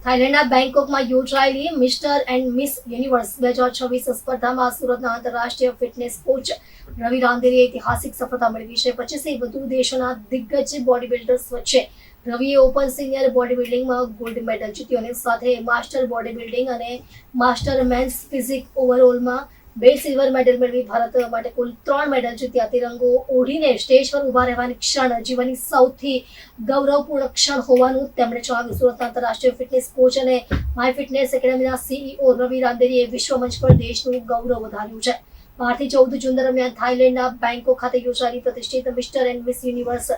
થાઈલેન્ડના બેંકોકમાં યોજાયેલી mister and miss universe 2026 સ્પર્ધામાં સુરતના આંતરરાષ્ટ્રીય ફિટનેસ કોચ રવિ રાંદેરીએ ઐતિહાસિક સફળતા મેળવી છે. 25 થી વધુ દેશોના દિગ્ગજ બોડી બિલ્ડર્સ વચ્ચે રવિએ ઓપન સિનિયર બોડી બિલ્ડિંગમાં ગોલ્ડ મેડલ જીત્યો અને સાથે માસ્ટર બોડી બિલ્ડિંગ અને માસ્ટર મેન્સ ફિઝિક ઓવરઓલમાં 2 સિલ્વર મેડલ મેળવી ભારત માટે કુલ 3 મેડલ જીત્યા. તિરંગો ઓઢીને સ્ટેજ પર ઉભા રહેવાની ક્ષણ જીવનની સૌથી ગૌરવપૂર્ણ ક્ષણ હોવાનું તેમણે જણાવ્યું. સુરત આંતરરાષ્ટ્રીય ફિટનેસ કોચ અને માય ફિટનેસ એકેડેમીના CEO રવિ રાંદેરીએ વિશ્વ મંચ પર દેશનું ગૌરવ વધાર્યું છે. 12 થી 14 જૂન દરમિયાન થાઈલેન્ડના બેંકોક ખાતે યોજાયેલી પ્રતિષ્ઠિત મિસ્ટર એન્ડ મિસ યુનિવર્સ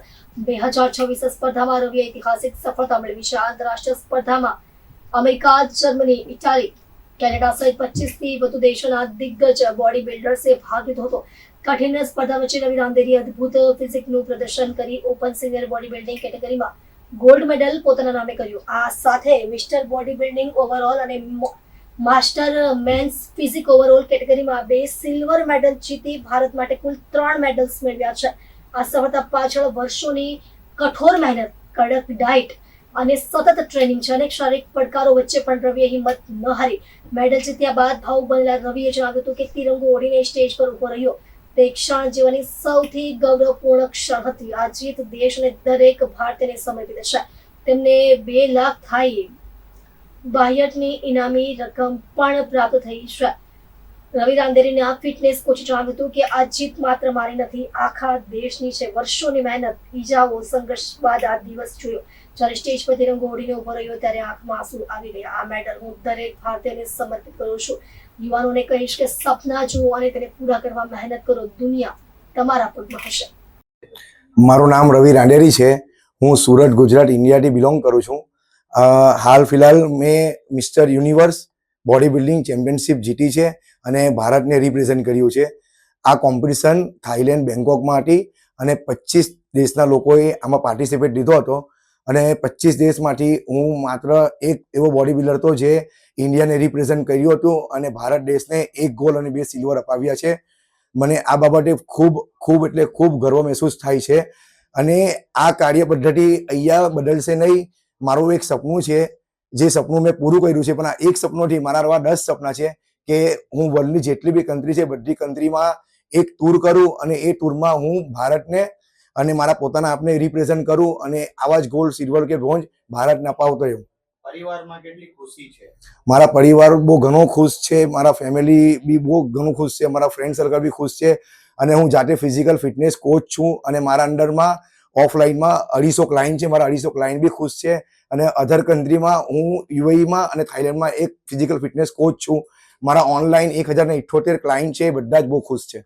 2026 સ્પર્ધામાં રવિએ ઐતિહાસિક સફળતા મેળવી છે. આંતરરાષ્ટ્રીય સ્પર્ધામાં અમેરિકા, જર્મની, ઇટાલી, કેનેડા સહિત 25 થી વધુ દેશોના દિગ્ગજ બોડી બિલ્ડર્સે ભાગ લીધો હતો. કઠિન સ્પર્ધા વચ્ચે રવિ રાંદેરીએ અદ્ભુત ફિઝિકનું પ્રદર્શન કરી ઓપન સિનિયર બોડી બિલ્ડિંગ કેટેગરીમાં ગોલ્ડ મેડલ પોતાના નામે કર્યું. આ સાથે મિસ્ટર બોડી બિલ્ડિંગ ઓવરઓલ અને માસ્ટર મેન્સ ફિઝિક ઓવરઓલ કેટેગરીમાં 2 સિલ્વર મેડલ જીતી ભારત માટે કુલ 3 મેડલ્સ મેળવ્યા છે. આ સફળતા પાછળ વર્ષોની કઠોર મહેનત, કડક ડાયટ અને સતત ટ્રેનિંગ છે. અનેક શારીરિક પડકારો વચ્ચે પણ રવિએ હિંમત ન હારી મેડલ જીત્યા બાદ ભાવુક બનેલા રવિએ જણાવ્યું હતું કે તિરંગો ઓઢીને સ્ટેજ પર ઉભો રહ્યો તે ક્ષણ જીવનની સૌથી ગૌરવપૂર્ણ ક્ષણ હતી. આ જીત દેશ અને દરેક ભારતીયને સમર્પિત છે. તેમને 2 લાખ થાઈ બાહ્યટની ઇનામી રકમ પણ પ્રાપ્ત થઈ છે. રવિ રાંદેરીના ફિટનેસ કોચે જણાવ્યું હતું કે આ જીત માત્ર મારી નથી, આખા દેશની છે. વર્ષોની મહેનત, ઈજાઓ, સંઘર્ષ બાદ આ દિવસ જોયો. જ્યારે સ્ટેજ પર તિરંગો ઓઢીને ઉભો રહ્યો ત્યારે આંખમાં આંસુ આવી ગયા. આ મેડલ હું દરેક ભારતીયને સમર્પિત કરું છું. યુવાનોને કહીશ કે સપના જુઓ અને તેને પૂરા કરવા મહેનત કરો. દુનિયા તમારા પગમાં હશે. મારું નામ રવિ રાંદેરી છે. હું સુરત, ગુજરાત, ઇન્ડિયાથી બિલોંગ કરું છું. હાલ ફિલહાલ મેં mister universe body building championship જીતી છે અને ભારતને રિપ્રેઝેન્ટ કર્યું છે. આ કોમ્પિટિશન થાઈલેન્ડ બેંકોકમાં હતી અને 25 દેશના લોકોએ આમાં પાર્ટિસિપેટ લીધો હતો અને 25 દેશમાંથી હું માત્ર એક એવો બોડી બિલ્ડર હતો જે ઇન્ડિયાને રિપ્રેઝેન્ટ કર્યું હતું અને ભારત દેશને 1 ગોલ્ડ અને 2 સિલ્વર અપાવ્યા છે. મને આ બાબતે ખૂબ ગર્વ મહેસૂસ થાય છે અને આ કાર્ય પદ્ધતિ અહીંયા બદલશે નહીં. મારું એક સપનું છે, જે સપનું મેં પૂરું કર્યું છે, પણ આ એક સપનોથી મારા આવા 10 સપના છે કે હું વર્લ્ડની જેટલી બી કન્ટ્રી છે બધી કન્ટ્રીમાં એક ટૂર કરું અને એ ટૂરમાં હું ભારતને અને મારા પોતાના આપને રિપ્રેઝેન્ટ કરું અને આવા જ ગોલ્ડ, સિલ્વર કે બ્રોન્ઝ ભારતને અપાવતો રહ્યો. પરિવારમાં કેટલી ખુશી છે? મારા પરિવાર બહુ ઘણો ખુશ છે, મારા ફેમિલી બી બહુ ઘણું ખુશ છે, મારા ફ્રેન્ડ સર્કલ બી ખુશ છે અને હું જાતે ફિઝિકલ ફિટનેસ કોચ છું અને મારા અંડરમાં ઓફલાઈનમાં 250 ક્લાયન્ટ છે. મારા 250 ક્લાયન્ટ બી ખુશ છે અને અધર કન્ટ્રીમાં હું યુએઈમાં અને થાઈલેન્ડમાં એક ફિઝિકલ ફિટનેસ કોચ છું. મારા ઓનલાઈન 1078 ક્લાયન્ટ છે, બધા જ બહુ ખુશ છે.